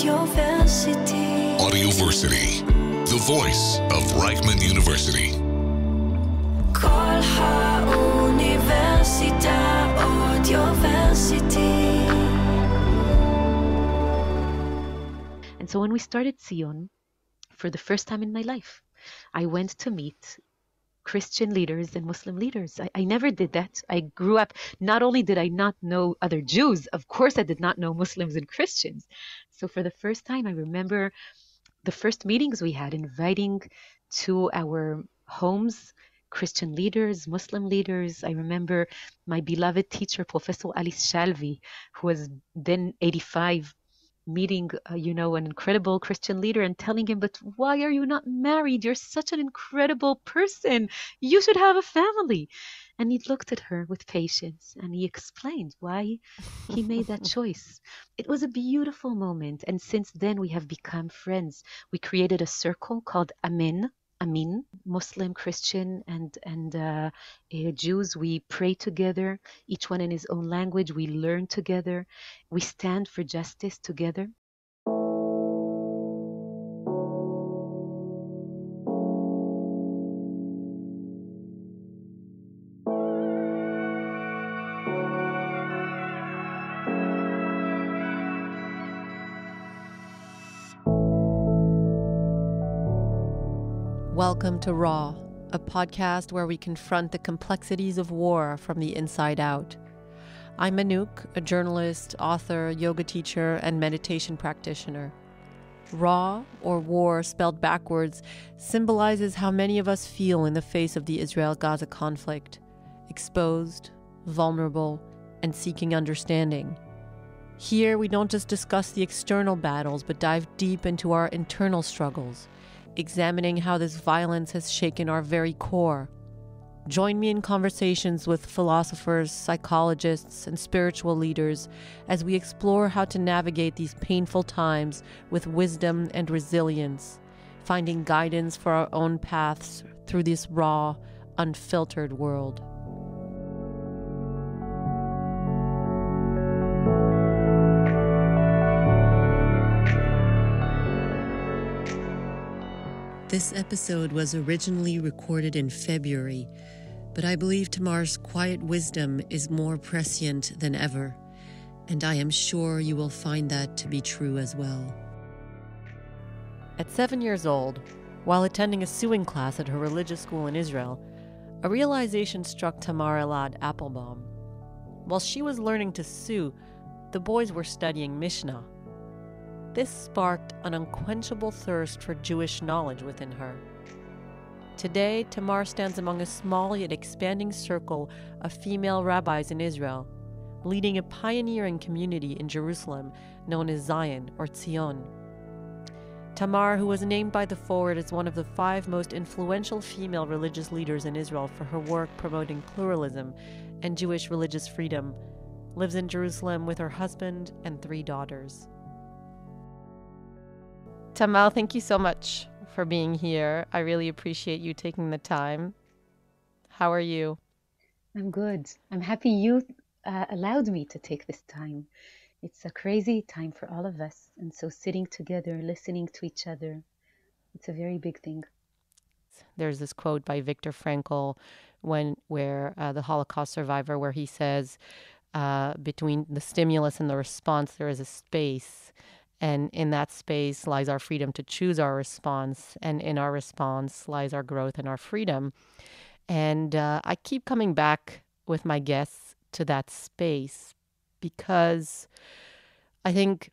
Audioversity. Audioversity, the voice of Reichman University. כל האוניברסיטה Audioversity. And so when we started Zion, for the first time in my life, I went to meet Christian leaders and Muslim leaders. I never did that. I grew up, not only did I not know other Jews, of course I did not know Muslims and Christians. So for the first time, I remember the first meetings we had, inviting to our homes Christian leaders, Muslim leaders. I remember my beloved teacher, Professor Alice Shalvi, who was then 85, meeting, an incredible Christian leader and telling him, but why are you not married? You're such an incredible person. You should have a family. And he looked at her with patience and he explained why he made that choice. It was a beautiful moment. And since then we have become friends. We created a circle called Amin, Muslim, Christian, and Jews. We pray together, each one in his own language. We learn together. We stand for justice together. Welcome to Raw, a podcast where we confront the complexities of war from the inside out. I'm Anouk, a journalist, author, yoga teacher, and meditation practitioner. Raw, or war spelled backwards, symbolizes how many of us feel in the face of the Israel-Gaza conflict: exposed, vulnerable, and seeking understanding. Here, we don't just discuss the external battles, but dive deep into our internal struggles, examining how this violence has shaken our very core. Join me in conversations with philosophers, psychologists, and spiritual leaders as we explore how to navigate these painful times with wisdom and resilience, finding guidance for our own paths through this raw, unfiltered world. This episode was originally recorded in February, but I believe Tamar's quiet wisdom is more prescient than ever, and I am sure you will find that to be true as well. At 7 years old, while attending a sewing class at her religious school in Israel, a realization struck Tamar Elad-Appelbaum. While she was learning to sew, the boys were studying Mishnah. This sparked an unquenchable thirst for Jewish knowledge within her. Today, Tamar stands among a small yet expanding circle of female rabbis in Israel, leading a pioneering community in Jerusalem known as Zion or Zion. Tamar, who was named by the Forward as one of the 5 most influential female religious leaders in Israel for her work promoting pluralism and Jewish religious freedom, lives in Jerusalem with her husband and 3 daughters. Tamar, thank you so much for being here. I really appreciate you taking the time. How are you? I'm good. I'm happy you allowed me to take this time. It's a crazy time for all of us. And so sitting together, listening to each other, it's a very big thing. There's this quote by Viktor Frankl where the Holocaust survivor, where he says, between the stimulus and the response, there is a space. And in that space lies our freedom to choose our response. And in our response lies our growth and our freedom. And I keep coming back with my guests to that space because I think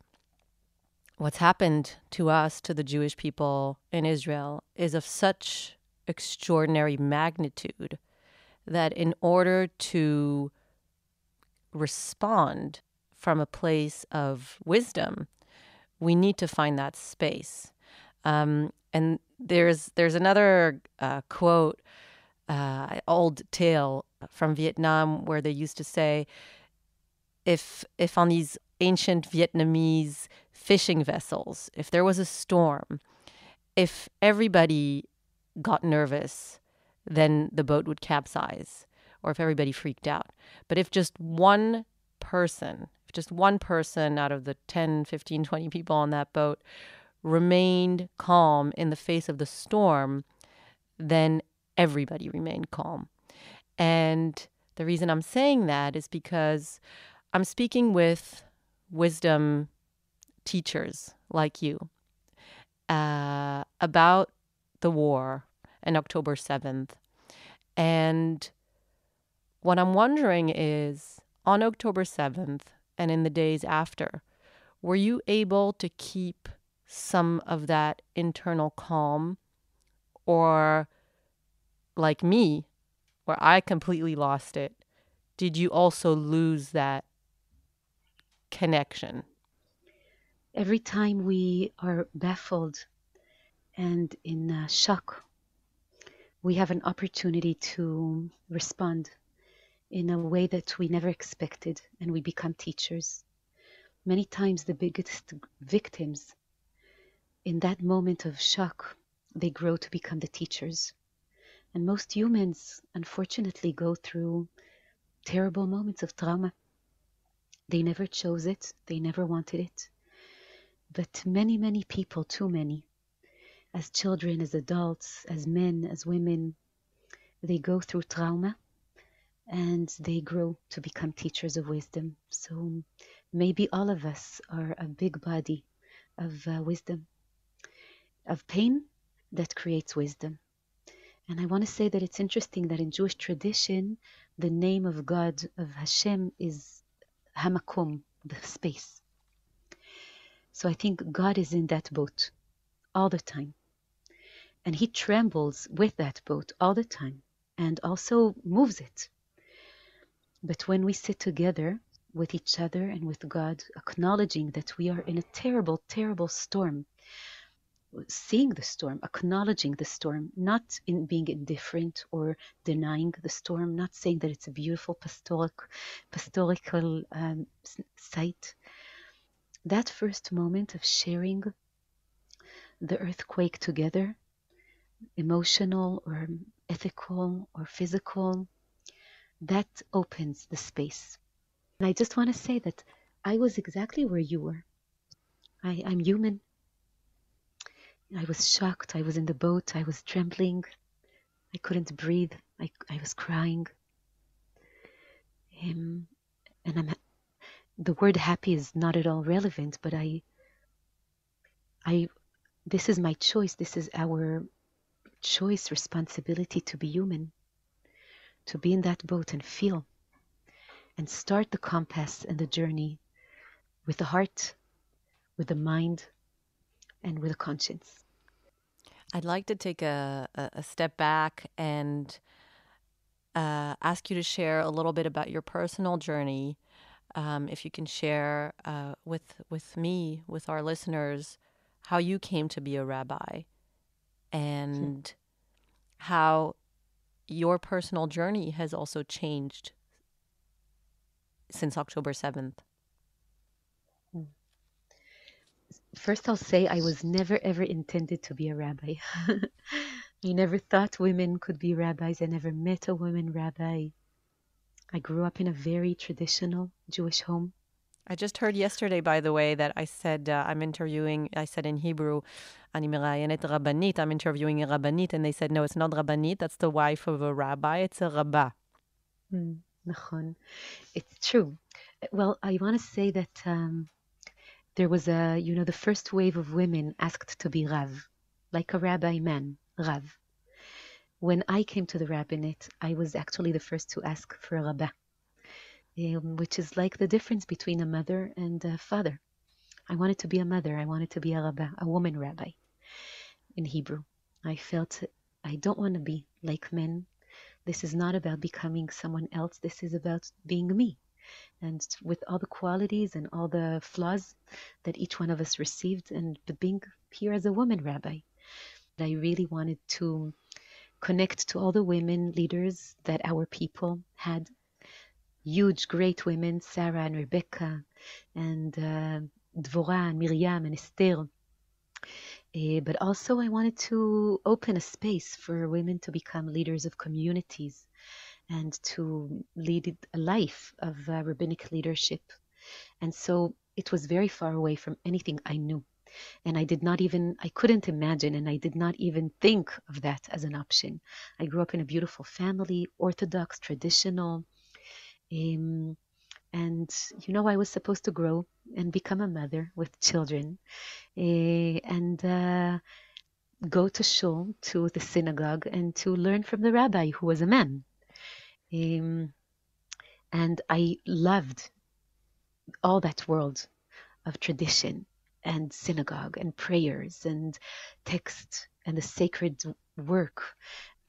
what's happened to us, to the Jewish people in Israel, is of such extraordinary magnitude that in order to respond from a place of wisdom, we need to find that space. And there's another quote, old tale from Vietnam, where they used to say, if on these ancient Vietnamese fishing vessels, if there was a storm, if everybody got nervous, then the boat would capsize, or if everybody freaked out. But if just one person, just one person out of the 10, 15, 20 people on that boat remained calm in the face of the storm, then everybody remained calm. And the reason I'm saying that is because I'm speaking with wisdom teachers like you about the war and October 7th. And what I'm wondering is, on October 7th and in the days after, were you able to keep some of that internal calm? Or, like me, where I completely lost it, did you also lose that connection? Every time we are baffled and in shock, we have an opportunity to respond in a way that we never expected, and we become teachers. Many times the biggest victims in that moment of shock, they grow to become the teachers. And most humans, unfortunately, go through terrible moments of trauma. They never chose it. They never wanted it. But many, many people, too many, as children, as adults, as men, as women, they go through trauma and they grow to become teachers of wisdom. So maybe all of us are a big body of wisdom, of pain that creates wisdom. And I want to say that it's interesting that in Jewish tradition, the name of God, of Hashem, is Hamakom, the space. So I think God is in that boat all the time. And he trembles with that boat all the time and also moves it. But when we sit together with each other and with God, acknowledging that we are in a terrible, terrible storm, seeing the storm, acknowledging the storm, not in being indifferent or denying the storm, not saying that it's a beautiful pastoral sight. That first moment of sharing the earthquake together, emotional or ethical or physical, that opens the space. And I just want to say that I was exactly where you were. I'm human. I was shocked. I was in the boat. I was trembling. I couldn't breathe. I was crying. And the word happy is not at all relevant, but this is my choice. This is our choice, responsibility to be human, to be in that boat and feel and start the compass and the journey with the heart, with the mind, and with a conscience. I'd like to take a step back and ask you to share a little bit about your personal journey. If you can share with me, with our listeners, how you came to be a rabbi and how your personal journey has also changed since October 7th. First, I'll say I was never, ever intended to be a rabbi. I never thought women could be rabbis. I never met a woman rabbi. I grew up in a very traditional Jewish home. I just heard yesterday, by the way, that I said I said in Hebrew, אני מראיינת רבנית, I'm interviewing a rabbanit, and they said, no, it's not rabbanit, that's the wife of a rabbi, it's a rabbah. Nachon. It's true. Well, I want to say that there was the first wave of women asked to be Rav, like a rabbi man, Rav. When I came to the rabbinate, I was actually the first to ask for a rabbah, which is like the difference between a mother and a father. I wanted to be a mother. I wanted to be a rabbah, a woman rabbi in Hebrew. I felt I don't want to be like men. This is not about becoming someone else. This is about being me. And with all the qualities and all the flaws that each one of us received, and being here as a woman rabbi, I really wanted to connect to all the women leaders that our people had. Huge, great women, Sarah and Rebecca, and Dvorah and Miriam and Esther. But also I wanted to open a space for women to become leaders of communities and to lead a life of rabbinic leadership And so it was very far away from anything I knew. And I couldn't imagine, and I did not even think of that as an option. I grew up in a beautiful family, Orthodox, traditional. Um, and, I was supposed to grow and become a mother with children, and go to shul, to the synagogue, and to learn from the rabbi, who was a man. And I loved all that world of tradition and synagogue and prayers and text and the sacred work.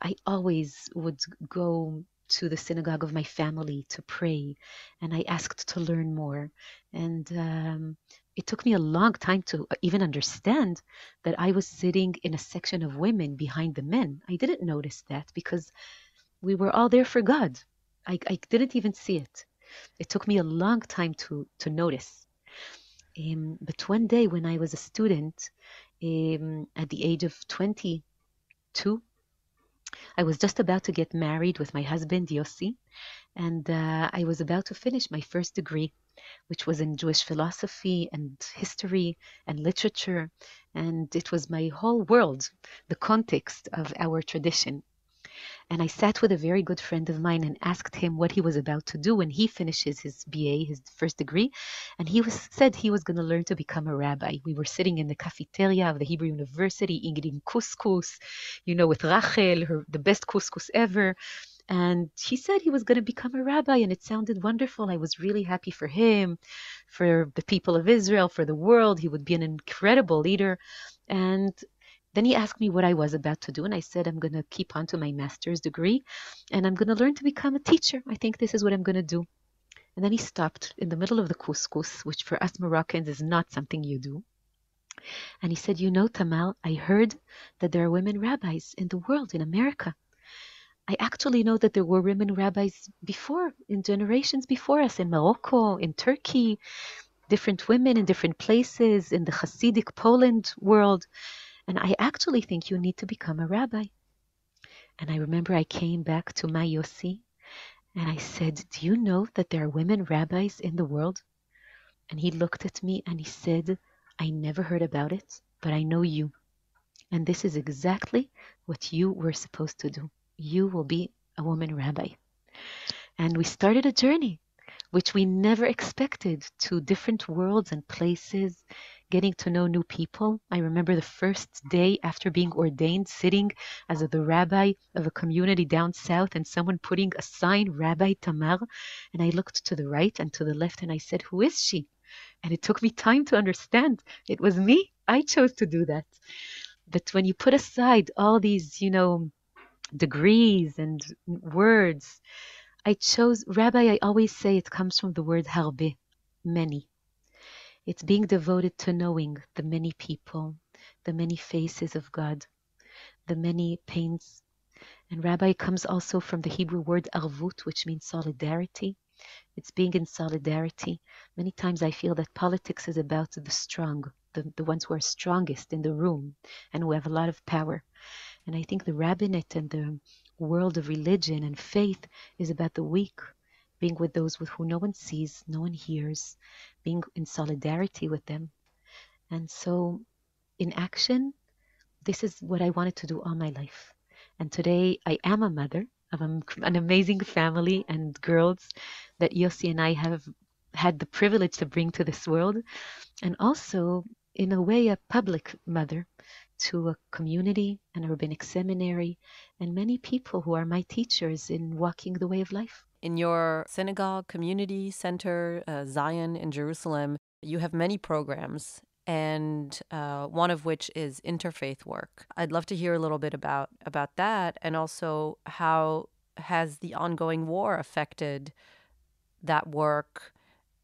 I always would go to the synagogue of my family to pray, and I asked to learn more. And it took me a long time to even understand that I was sitting in a section of women behind the men. I didn't notice that because we were all there for God. I didn't even see it. It took me a long time to notice. But one day when I was a student, at the age of 22, I was just about to get married with my husband, Yossi, and I was about to finish my first degree, which was in Jewish philosophy and history and literature. And it was my whole world, the context of our tradition. And I sat with a very good friend of mine and asked him what he was about to do when he finishes his BA, his first degree. And said he was going to learn to become a rabbi. We were sitting in the cafeteria of the Hebrew University eating couscous, with Rachel, the best couscous ever. And he said he was going to become a rabbi, and it sounded wonderful. I was really happy for him, for the people of Israel, for the world. He would be an incredible leader. And then he asked me what I was about to do, and I said, I'm going to keep on to my master's degree, and I'm going to learn to become a teacher. I think this is what I'm going to do. And then he stopped in the middle of the couscous, which for us Moroccans is not something you do. And he said, Tamar, I heard that there are women rabbis in the world, in America. I actually know that there were women rabbis before, in generations before us, in Morocco, in Turkey, different women in different places, in the Hasidic Poland world. And I actually think you need to become a rabbi. And I remember I came back to my Yossi and I said, do you know that there are women rabbis in the world? And he looked at me and he said, I never heard about it, but I know you. And this is exactly what you were supposed to do. You will be a woman rabbi. And we started a journey, which we never expected, to different worlds and places, getting to know new people. I remember the first day after being ordained, sitting as the rabbi of a community down south and someone putting a sign, Rabbi Tamar, and I looked to the right and to the left and I said, who is she? And it took me time to understand. It was me. I chose to do that. But when you put aside all these, degrees and words, I chose rabbi. I always say it comes from the word harbe, many. It's being devoted to knowing the many people, the many faces of God, the many pains. And rabbi comes also from the Hebrew word arvut, which means solidarity. It's being in solidarity. Many times I feel that politics is about the strong, the ones who are strongest in the room and who have a lot of power. And I think the rabbinate and the world of religion and faith is about the weak, being with those with who no one sees, no one hears, being in solidarity with them. And so in action, this is what I wanted to do all my life. And today I am a mother of an amazing family and girls that Yossi and I have had the privilege to bring to this world. And also, in a way, a public mother to a community and a rabbinic seminary and many people who are my teachers in walking the way of life. In your synagogue, community center, Zion in Jerusalem, you have many programs, and one of which is interfaith work. I'd love to hear a little bit about that, and also how has the ongoing war affected that work,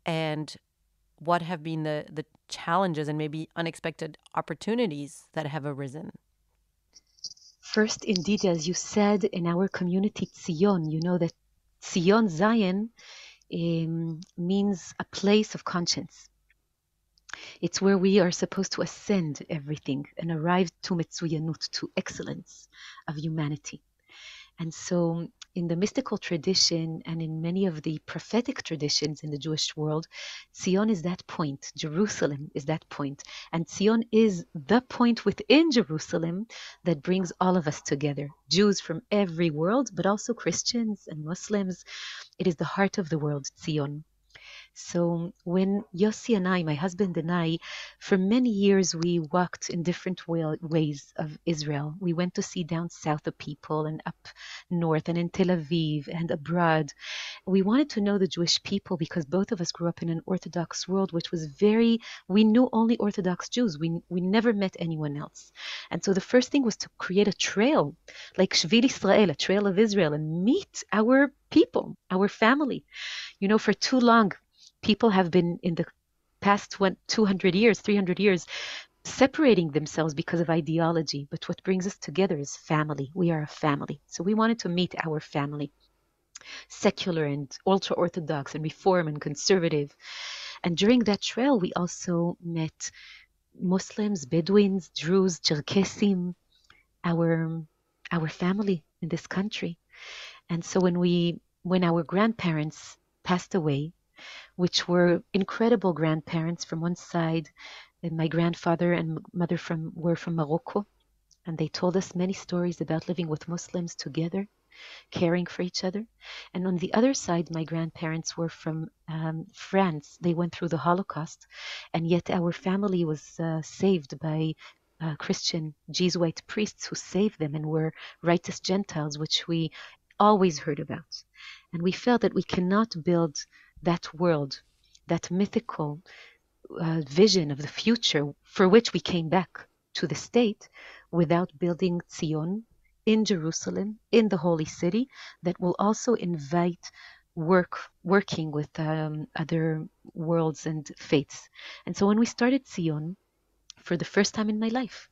and what have been the challenges and maybe unexpected opportunities that have arisen? First, indeed, as you said, in our community, Tzion, you know that Tzion, Zion, means a place of conscience. It's where we are supposed to ascend everything and arrive to metzuyanut, to excellence of humanity. And so in the mystical tradition and in many of the prophetic traditions in the Jewish world, Zion is that point. Jerusalem is that point. And Zion is the point within Jerusalem that brings all of us together. Jews from every world, but also Christians and Muslims. It is the heart of the world, Zion. So when Yossi and I, my husband and I, for many years we walked in different ways of Israel. We went to see down south the people and up north and in Tel Aviv and abroad. We wanted to know the Jewish people because both of us grew up in an Orthodox world, which was we knew only Orthodox Jews. We never met anyone else. And so the first thing was to create a trail, like Shvil Israel, a trail of Israel, and meet our people, our family. For too long, people have been in the past 200 years, 300 years, separating themselves because of ideology. But what brings us together is family. We are a family. So we wanted to meet our family, secular and ultra-Orthodox and reform and conservative. And during that trail, we also met Muslims, Bedouins, Druze, Cherkesim, our family in this country. And so when our grandparents passed away, which were incredible grandparents from one side, and my grandfather and mother were from Morocco, and they told us many stories about living with Muslims together, caring for each other. And on the other side, my grandparents were from France. They went through the Holocaust, and yet our family was saved by Christian Jesuit priests who saved them and were righteous Gentiles, which we always heard about. And we felt that we cannot build that world, that mythical vision of the future for which we came back to the state, without building Zion in Jerusalem, in the holy city, that will also invite working with other worlds and faiths. And so when we started Zion, for the first time in my life,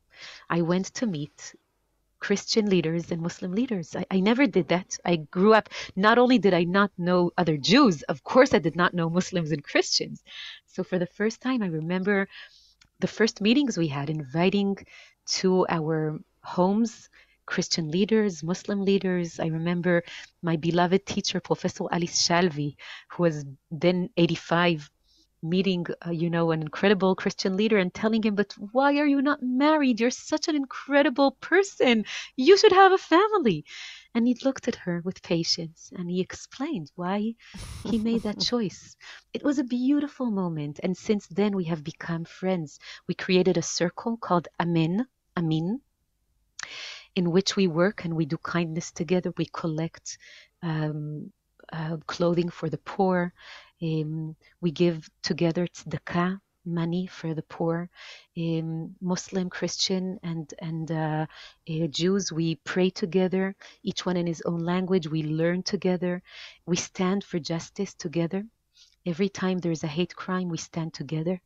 I went to meet Christian leaders and Muslim leaders. I never did that. I grew up, not only did I not know other Jews, of course I did not know Muslims and Christians. So for the first time, I remember the first meetings we had, inviting to our homes Christian leaders, Muslim leaders. I remember my beloved teacher, Professor Alice Shalvi, who was then 85, meeting, an incredible Christian leader and telling him, but why are you not married? You're such an incredible person. You should have a family. And he looked at her with patience and he explained why he made that choice. It was a beautiful moment. And since then we have become friends. We created a circle called Amin, in which we work and we do kindness together. We collect clothing for the poor. We give together tzedakah, money for the poor. Muslim, Christian, and Jews, we pray together, each one in his own language. We learn together. We stand for justice together. Every time there's a hate crime, we stand together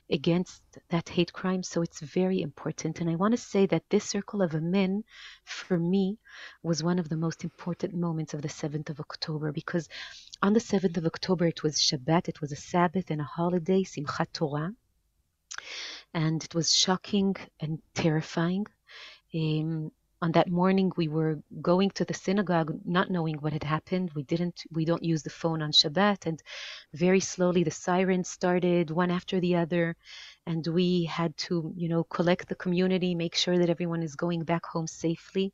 against that hate crime. So it's very important. And I want to say that this circle of men, for me, was one of the most important moments of the 7th of October, because on the 7th of October, it was Shabbat, it was a Sabbath and a holiday, Simchat Torah. And it was shocking and terrifying. On that morning, we were going to the synagogue, not knowing what had happened. We don't use the phone on Shabbat. And very slowly, the sirens started one after the other. And we had to, collect the community, make sure that everyone is going back home safely.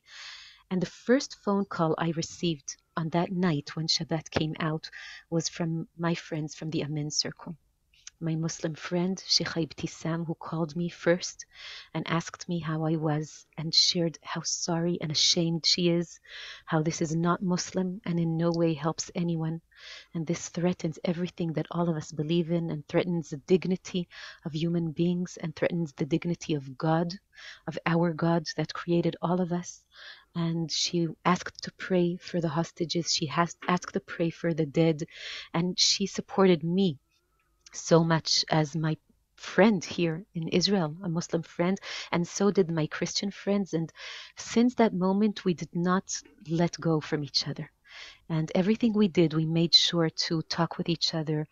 And the first phone call I received on that night when Shabbat came out was from my friends from the Amen Circle. My Muslim friend, Sheikha Ibtisam, who called me first and asked me how I was and shared how sorry and ashamed she is, how this is not Muslim and in no way helps anyone. And this threatens everything that all of us believe in, and threatens the dignity of human beings, and threatens the dignity of God, of our God that created all of us. And she asked to pray for the hostages. She asked to pray for the dead. And she supported me so much as my friend here in Israel, a Muslim friend, and so did my Christian friends. And since that moment, we did not let go from each other. And everything we did, we made sure to talk with each other,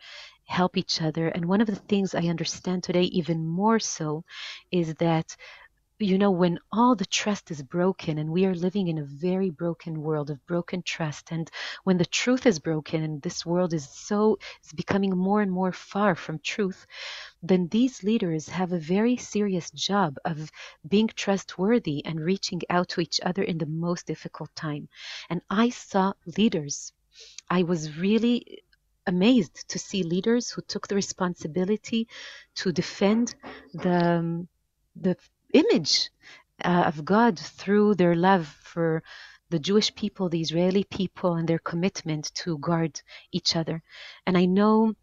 help each other. And one of the things I understand today even more so is that when all the trust is broken, and we are living in a very broken world of broken trust, and when the truth is broken and this world is becoming more and more far from truth, then these leaders have a very serious job of being trustworthy and reaching out to each other in the most difficult time. And I saw leaders. I was really amazed to see leaders who took the responsibility to defend the image of God through their love for the Jewish people, the Israeli people, and their commitment to guard each other. And I know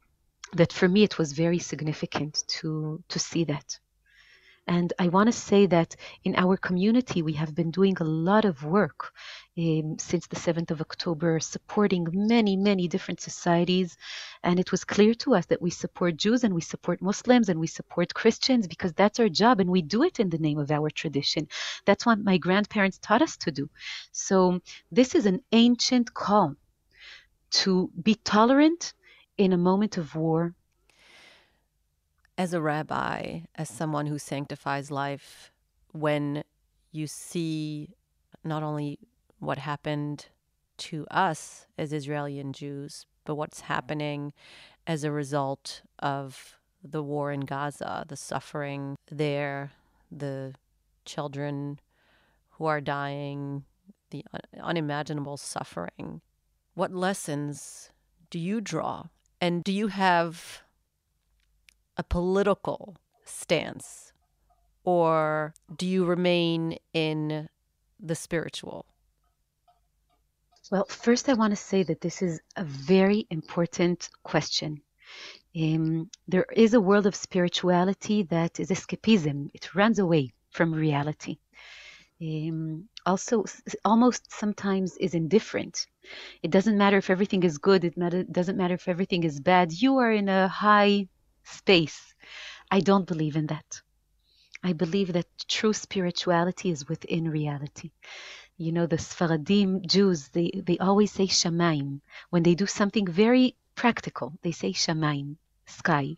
that for me it was very significant to see that. And I want to say that in our community, we have been doing a lot of work since the 7th of October, supporting many, many different societies. And it was clear to us that we support Jews and we support Muslims and we support Christians because that's our job. And we do it in the name of our tradition. That's what my grandparents taught us to do. So this is an ancient call to be tolerant in a moment of war. As a rabbi, as someone who sanctifies life, when you see not only what happened to us as Israeli and Jews, but what's happening as a result of the war in Gaza, the suffering there, the children who are dying, the unimaginable suffering, what lessons do you draw? And do you have a political stance, or do you remain in the spiritual? Well, first, I want to say that this is a very important question. There is a world of spirituality that is escapism. It runs away from reality. Also, almost sometimes is indifferent. It doesn't matter if everything is good. It doesn't matter if everything is bad. You are in a high space. I don't believe in that. I believe that true spirituality is within reality. You know, the Sfaradim Jews, they always say Shamayim. When they do something very practical, they say Shamayim, sky.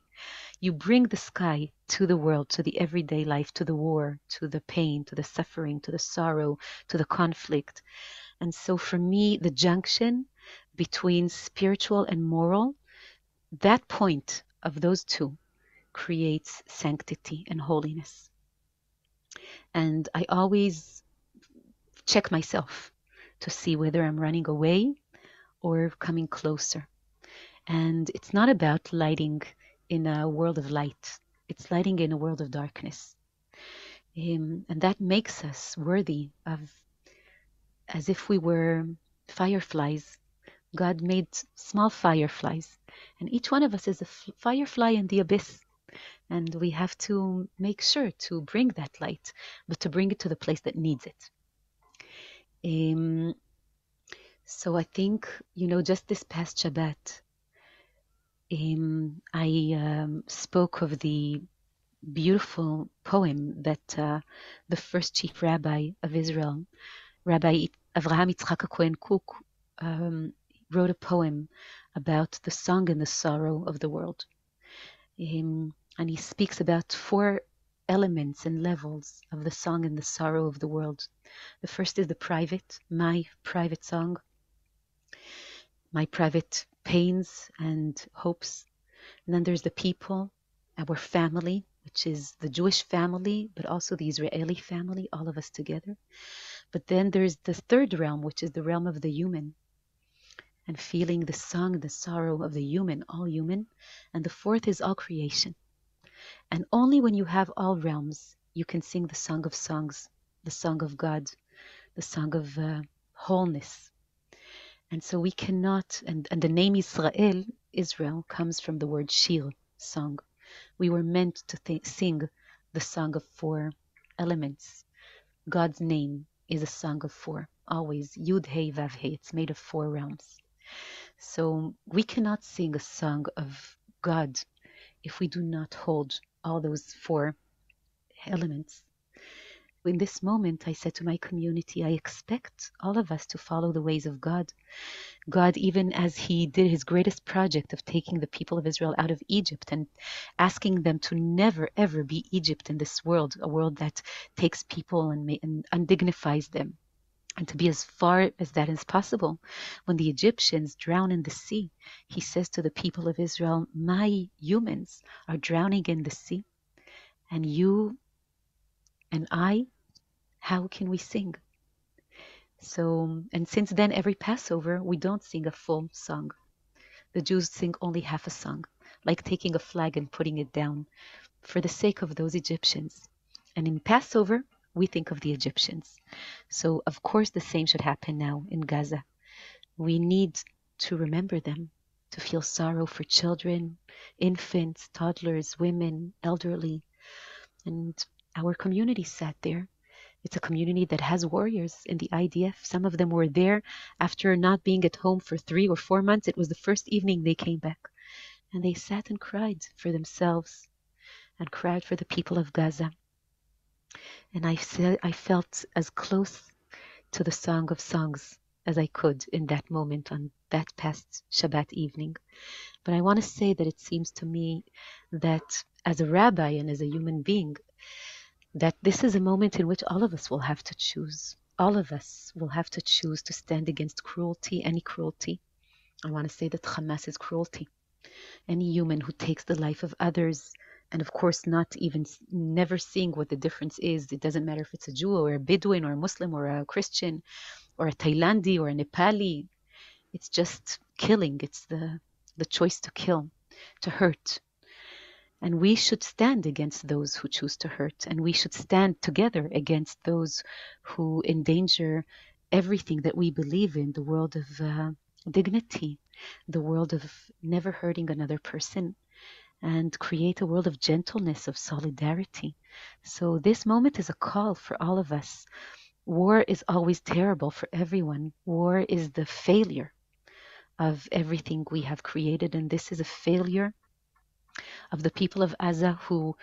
You bring the sky to the world, to the everyday life, to the war, to the pain, to the suffering, to the sorrow, to the conflict. And so for me, the junction between spiritual and moral, that point of those two creates sanctity and holiness. And I always check myself to see whether I'm running away or coming closer. And it's not about lighting in a world of light. It's lighting in a world of darkness. And that makes us worthy of, as if we were fireflies. God made small fireflies, and each one of us is a firefly in the abyss. And we have to make sure to bring that light, but to bring it to the place that needs it. So I think, just this past Shabbat, I spoke of the beautiful poem that the first chief rabbi of Israel, Rabbi Avraham Yitzchak Cohen Cook, wrote a poem about the song and the sorrow of the world. And he speaks about 4 elements and levels of the song and the sorrow of the world. The first is the private, my private song, my private pains and hopes. And then there's the people, our family, which is the Jewish family, but also the Israeli family, all of us together. But then there's the third realm, which is the realm of the human, and feeling the song, the sorrow of the human, all human. And the fourth is all creation. And only when you have all realms, you can sing the song of songs, the song of God, the song of wholeness. And so we cannot, and the name Israel, comes from the word shir, song. We were meant to sing the song of 4 elements. God's name is a song of 4, always. Yud, Hey, Vav, Hey. It's made of 4 realms. So we cannot sing a song of God if we do not hold all those 4 elements. in this moment, I said to my community, I expect all of us to follow the ways of God. God, even as he did his greatest project of taking the people of Israel out of Egypt and asking them to never, ever be Egypt in this world, a world that takes people and undignifies them, and to be as far as that is possible. When the Egyptians drown in the sea, he says to the people of Israel, my humans are drowning in the sea, and you and I, how can we sing? So, and since then, every Passover, we don't sing a full song. The Jews sing only half a song, like taking a flag and putting it down for the sake of those Egyptians. And in Passover, we think of the Egyptians. So, of course, the same should happen now in Gaza. We need to remember them, to feel sorrow for children, infants, toddlers, women, elderly. And our community sat there. It's a community that has warriors in the IDF. Some of them were there after not being at home for 3 or 4 months. It was the first evening they came back. And they sat and cried for themselves and cried for the people of Gaza. And I felt as close to the Song of Songs as I could in that moment on that past Shabbat evening. But I want to say that it seems to me that as a rabbi and as a human being, that this is a moment in which all of us will have to choose. All of us will have to choose to stand against cruelty, any cruelty. I want to say that Hamas is cruelty. Any human who takes the life of others, and of course never seeing what the difference is. It doesn't matter if it's a Jew or a Bedouin or a Muslim or a Christian or a Thailandi or a Nepali. It's just killing. It's the choice to kill, to hurt. And we should stand against those who choose to hurt. And we should stand together against those who endanger everything that we believe in, the world of dignity, the world of never hurting another person, and create a world of gentleness, of solidarity. So this moment is a call for all of us. War is always terrible for everyone. War is the failure of everything we have created, and this is a failure of the people of Gaza who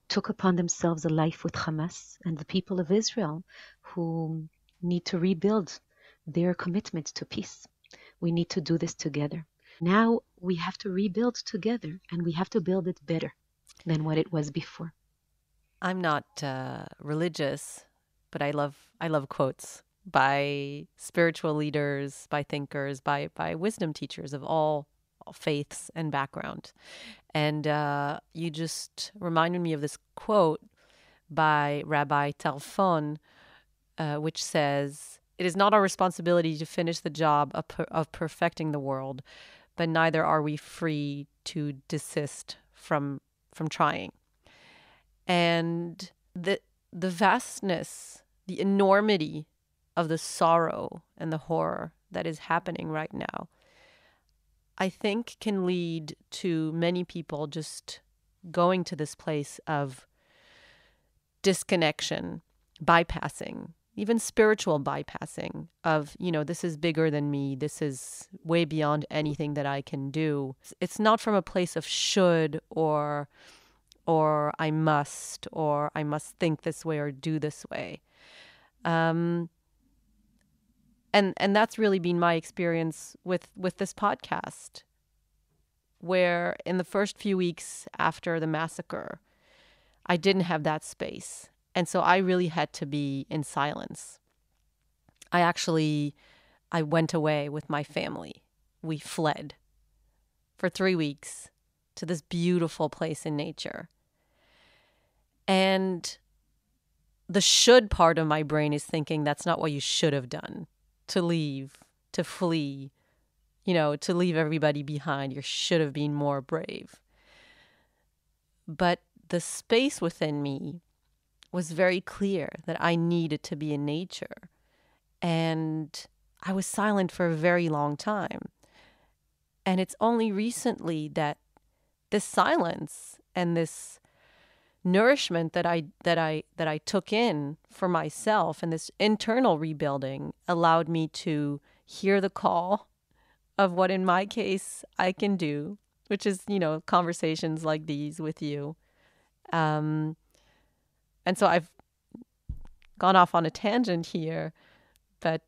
took upon themselves a life with Hamas, and the people of Israel who need to rebuild their commitment to peace. We need to do this together. Now we have to rebuild together, and we have to build it better than what it was before. I'm not religious, but I love quotes by spiritual leaders, by thinkers, by wisdom teachers of all faiths and background. And you just reminded me of this quote by Rabbi Talfon, which says, "It is not our responsibility to finish the job of perfecting the world, but neither are we free to desist from trying." And the vastness, the enormity of the sorrow and the horror that is happening right now, I think can lead to many people just going to this place of disconnection, bypassing, even spiritual bypassing of, this is bigger than me. This is way beyond anything that I can do. It's not from a place of should or I must think this way or do this way. And that's really been my experience with this podcast, where in the first few weeks after the massacre, I didn't have that space. And so I really had to be in silence. I went away with my family. We fled for 3 weeks to this beautiful place in nature. And the should part of my brain is thinking that's not what you should have done. To leave, to flee, to leave everybody behind. You should have been more brave. But the space within me was very clear that I needed to be in nature. And I was silent for a very long time. And it's only recently that this silence and this nourishment that I took in for myself and this internal rebuilding allowed me to hear the call of what in my case I can do, which is, conversations like these with you. And so I've gone off on a tangent here, but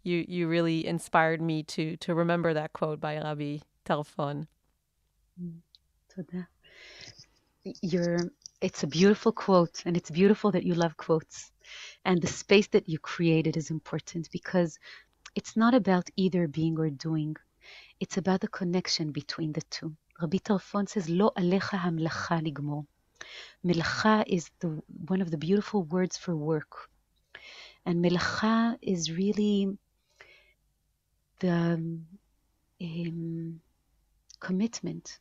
you really inspired me to remember that quote by Rabbi Tarfon. It's a beautiful quote, and it's beautiful that you love quotes. And the space that you created is important because it's not about either being or doing. It's about the connection between the two. Rabbi Tarfon says, "Lo alecha hamlacha ligmor." Melacha is one of the beautiful words for work. And melacha is really the commitment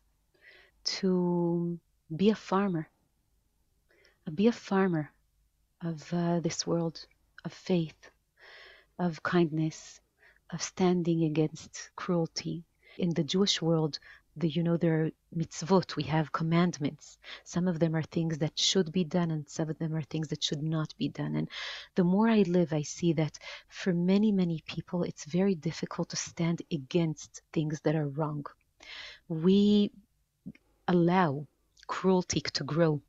to be a farmer. Be a farmer of this world, of faith, of kindness, of standing against cruelty. In the Jewish world, there are mitzvot, we have commandments. Some of them are things that should be done, and some of them are things that should not be done. And the more I live, I see that for many, many people, it's very difficult to stand against things that are wrong. We allow cruelty to grow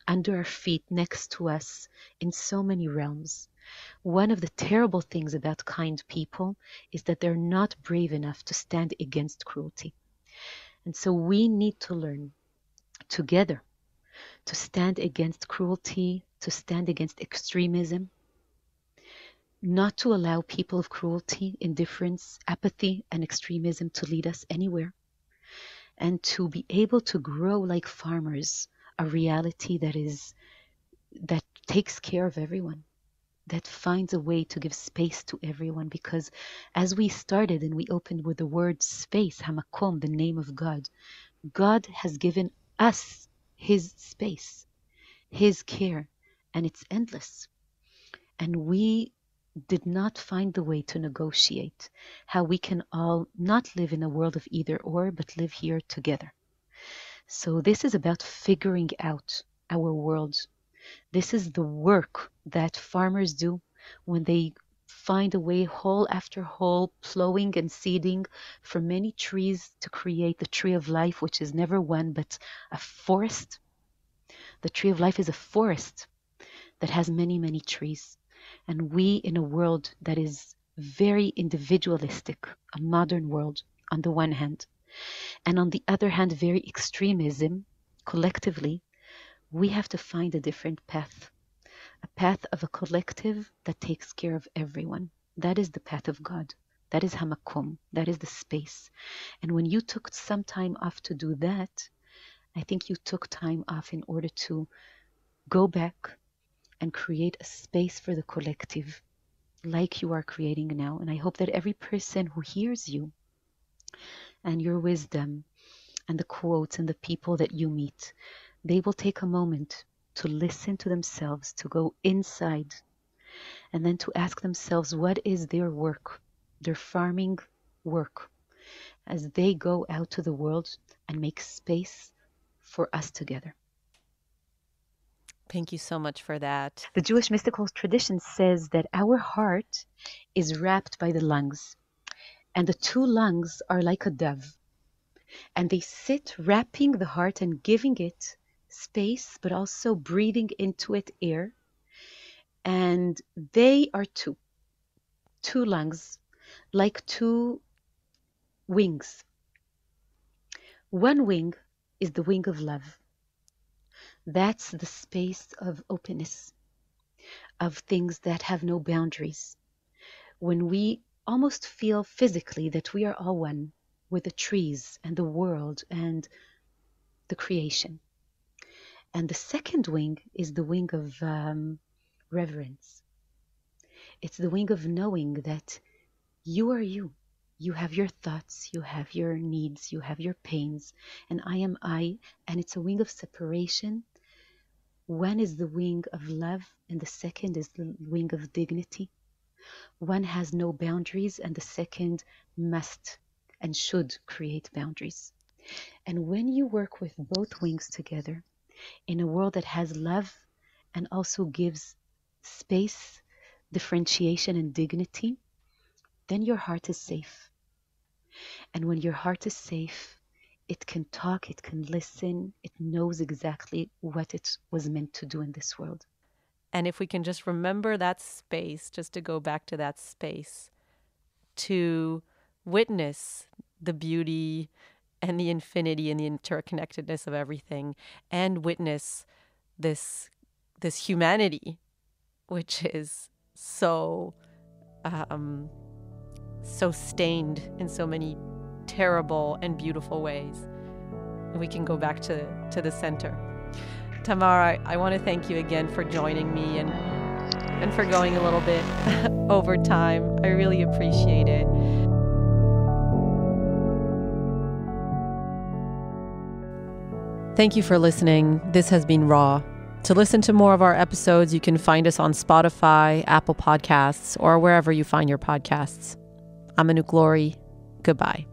under our feet, next to us, in so many realms. One of the terrible things about kind people is that they're not brave enough to stand against cruelty. And so we need to learn together to stand against cruelty, to stand against extremism, not to allow people of cruelty, indifference, apathy, and extremism to lead us anywhere, and to be able to grow like farmers a reality that takes care of everyone, that finds a way to give space to everyone. Because as we started and we opened with the word space, hamakom, the name of God, God has given us his space, his care, and it's endless. And we did not find the way to negotiate how we can all not live in a world of either or, but live here together. So this is about figuring out our world. This is the work that farmers do when they find a way, hole after hole, plowing and seeding for many trees to create the tree of life, which is never one but a forest. The tree of life is a forest that has many, many trees. And we, in a world that is very individualistic, a modern world on the one hand, and on the other hand, very extremism, collectively, we have to find a different path. A path of a collective that takes care of everyone. That is the path of God. That is hamakom. That is the space. And when you took some time off to do that, I think you took time off in order to go back and create a space for the collective like you are creating now. And I hope that every person who hears you and your wisdom and the quotes and the people that you meet, they will take a moment to listen to themselves, to go inside, and then to ask themselves, what is their work, their farming work, as they go out to the world and make space for us together. Thank you so much for that. The Jewish mystical tradition says that our heart is wrapped by the lungs, and the two lungs are like a dove, and they sit wrapping the heart and giving it space, but also breathing into it air. And they are two lungs, like two wings. One wing is the wing of love. That's the space of openness, of things that have no boundaries. When we almost feel physically that we are all one with the trees and the world and the creation. And the second wing is the wing of reverence. It's the wing of knowing that you are you. You have your thoughts, you have your needs, you have your pains, and I am I, and it's a wing of separation. One is the wing of love, and the second is the wing of dignity. One has no boundaries, and the second must and should create boundaries. And when you work with both wings together, in a world that has love and also gives space, differentiation, and dignity, then your heart is safe. And when your heart is safe, it can talk, it can listen, it knows exactly what it was meant to do in this world. And if we can just remember that space, just to go back to that space, to witness the beauty and the infinity and the interconnectedness of everything, and witness this humanity, which is so stained in so many terrible and beautiful ways. We can go back to the center. Tamar, I want to thank you again for joining me and for going a little bit over time. I really appreciate it. Thank you for listening. This has been Raw. To listen to more of our episodes, you can find us on Spotify, Apple Podcasts, or wherever you find your podcasts. I'm Anouk Glory. Goodbye.